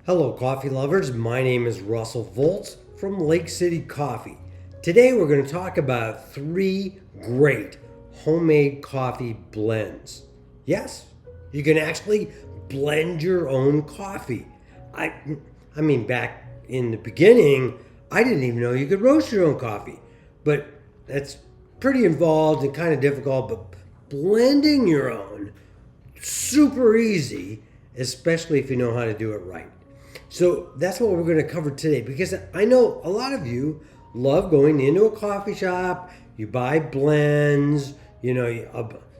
Hello, coffee lovers. My name is Russell Volts from Lake City Coffee. Today, we're going to talk about 3 great homemade coffee blends. Yes, you can actually blend your own coffee. I, I mean, back in the beginning, I didn't even know you could roast your own coffee, but that's pretty involved and kind of difficult. But blending your own, super easy, especially if you know how to do it right. So that's what we're going to cover today because I know a lot of you love going into a coffee shop, you buy blends, you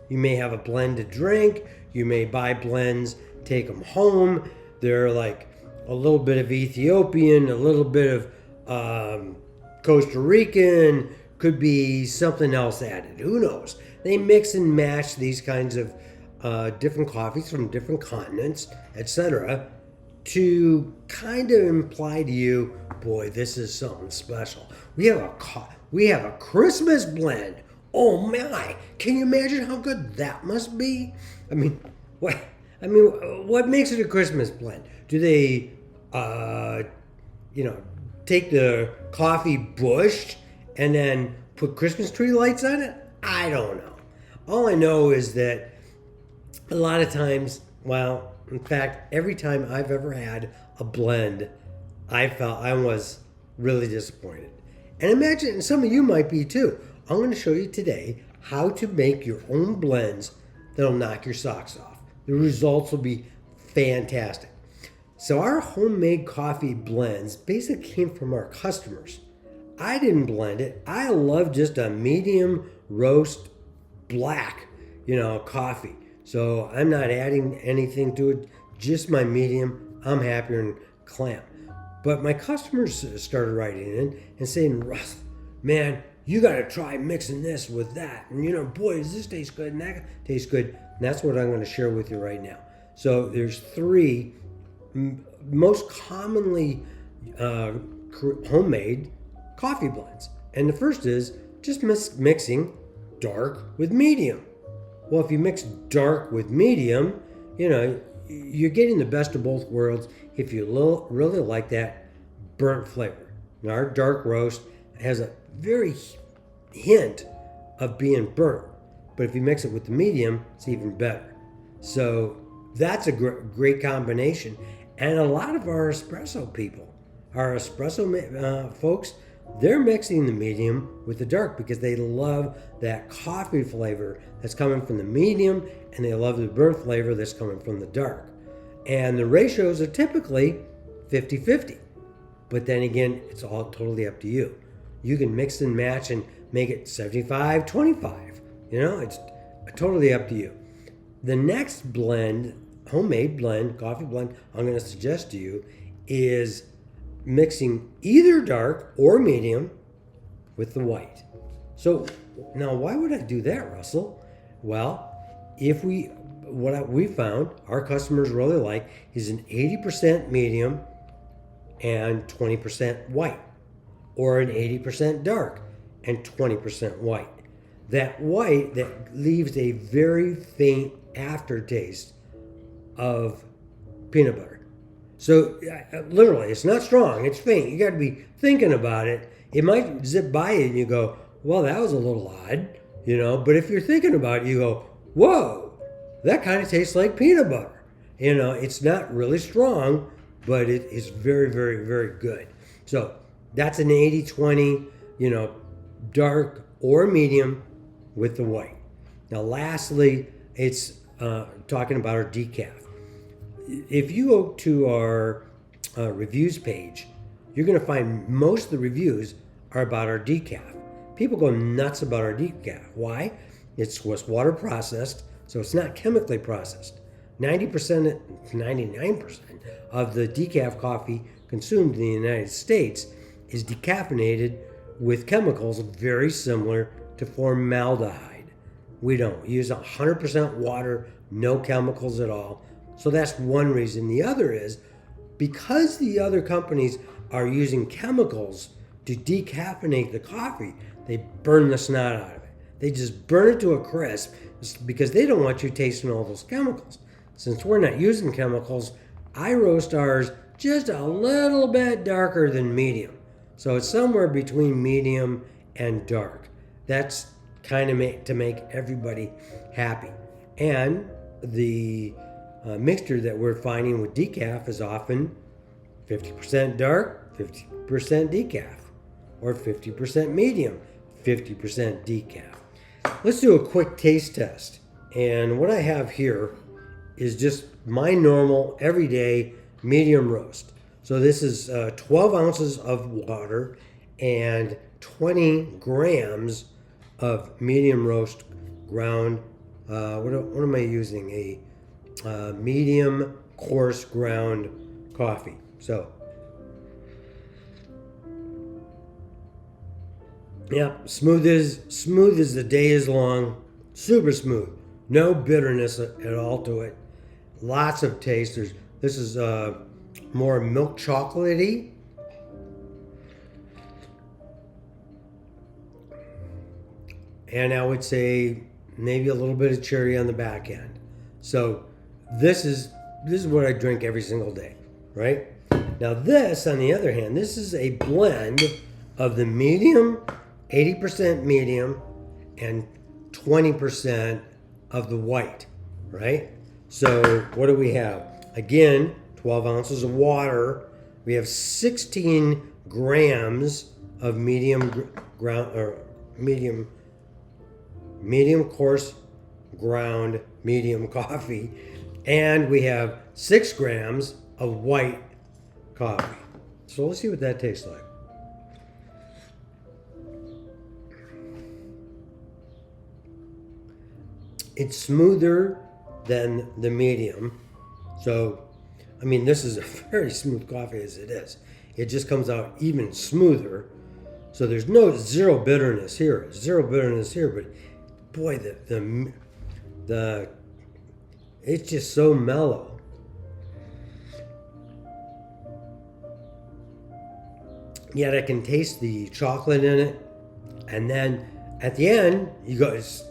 may have a blend to drink, you may buy blends, take them home. They're like a little bit of Ethiopian, a little bit of Costa Rican, could be something else added. Who knows? They mix and match these kinds of different coffees from different continents, etc., to kind of imply to you, boy, this is something special. We have a Christmas blend. Oh my! Can you imagine how good that must be? I mean, what? What makes it a Christmas blend? Do they, take the coffee bush and then put Christmas tree lights on it? I don't know. All I know is that a lot of times, well, in fact, every time I've ever had a blend, I felt I was really disappointed. And imagine some of you might be too. I'm going to show you today how to make your own blends that'll knock your socks off. The results will be fantastic. So our homemade coffee blends basically came from our customers. I didn't blend it. I love just a medium roast black, coffee. So I'm not adding anything to it, just my medium. I'm happier and clamp. But my customers started writing in and saying, Russ, man, you got to try mixing this with that. And boy, does this taste good and that tastes good. And that's what I'm going to share with you right now. So there's 3 most commonly homemade coffee blends. And the first is just mixing dark with medium. Well, if you mix dark with medium, you're getting the best of both worlds if you really like that burnt flavor. Now, our dark roast has a very hint of being burnt, but if you mix it with the medium, it's even better. So that's a great combination. And a lot of our espresso people, our espresso folks, they're mixing the medium with the dark because they love that coffee flavor that's coming from the medium and they love the burnt flavor that's coming from the dark. And the ratios are typically 50-50. But then again, it's all totally up to you. You can mix and match and make it 75-25. It's totally up to you. The next blend, homemade blend, coffee blend, I'm going to suggest to you is mixing either dark or medium with the white. So now why would I do that, Russell? Well, what we found our customers really like is an 80% medium and 20% white, or an 80% dark and 20% white. That white that leaves a very faint aftertaste of peanut butter. So literally, it's not strong, it's faint. You got to be thinking about it. It might zip by you and you go, well, that was a little odd, But if you're thinking about it, you go, whoa, that kind of tastes like peanut butter. It's not really strong, but it is very, very, very good. So that's an 80-20, dark or medium with the white. Now, lastly, it's talking about our decaf. If you go to our reviews page, you're going to find most of the reviews are about our decaf. People go nuts about our decaf. Why? It's water processed, so it's not chemically processed. 90%, 99% of the decaf coffee consumed in the United States is decaffeinated with chemicals very similar to formaldehyde. We don't. We use 100% water, no chemicals at all. So that's one reason. The other is because the other companies are using chemicals to decaffeinate the coffee, they burn the snot out of it. They just burn it to a crisp because they don't want you tasting all those chemicals. Since we're not using chemicals, I roast ours just a little bit darker than medium. So it's somewhere between medium and dark. That's kind of to make everybody happy. And the mixture that we're finding with decaf is often 50% dark, 50% decaf, or 50% medium, 50% decaf. Let's do a quick taste test. And what I have here is just my normal, everyday medium roast. So this is 12 ounces of water and 20 grams of medium roast ground. What am I using? A medium coarse ground coffee. So, yeah, smooth as the day is long. Super smooth. No bitterness at all to it. Lots of taste. This is more milk chocolatey. And I would say maybe a little bit of cherry on the back end. So this is what I drink every single day, right? Now this, on the other hand, this is a blend of the medium, 80% medium, and 20% of the white, right? So what do we have? Again, 12 ounces of water. We have 16 grams of medium coarse ground medium coffee, and we have 6 grams of white coffee. So let's see what that tastes like. It's smoother than the medium. So, I mean, this is a very smooth coffee as it is. It just comes out even smoother. So there's zero bitterness here. But boy, the it's just so mellow. Yet I can taste the chocolate in it. And then at the end, you go, it's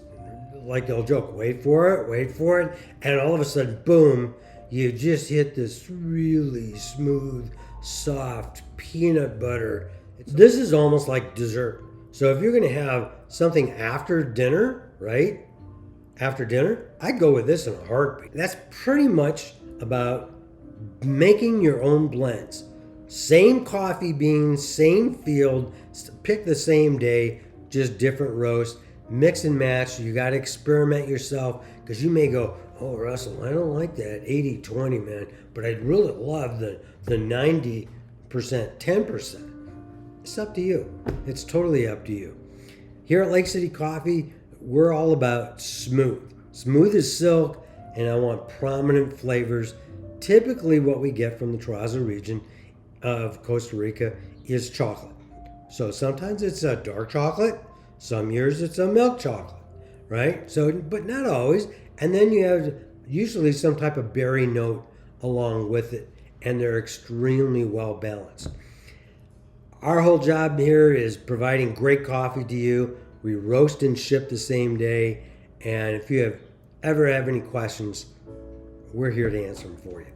like they'll joke, wait for it. And all of a sudden, boom, you just hit this really smooth, soft peanut butter. This is almost like dessert. So if you're going to have something after dinner, right? After dinner, I'd go with this in a heartbeat. That's pretty much about making your own blends. Same coffee beans, same field, pick the same day, just different roast. Mix and match. You got to experiment yourself, because you may go, oh, Russell, I don't like that 80-20, man, but I'd really love the 90%, 10%. It's up to you. It's totally up to you. Here at Lake City Coffee, we're all about smooth. Smooth as silk, and I want prominent flavors. Typically what we get from the Tarrazua region of Costa Rica is chocolate. So sometimes it's a dark chocolate. Some years it's a milk chocolate, right? So, but not always. And then you have usually some type of berry note along with it, and they're extremely well balanced. Our whole job here is providing great coffee to you. We roast and ship the same day. And if you ever have any questions, we're here to answer them for you.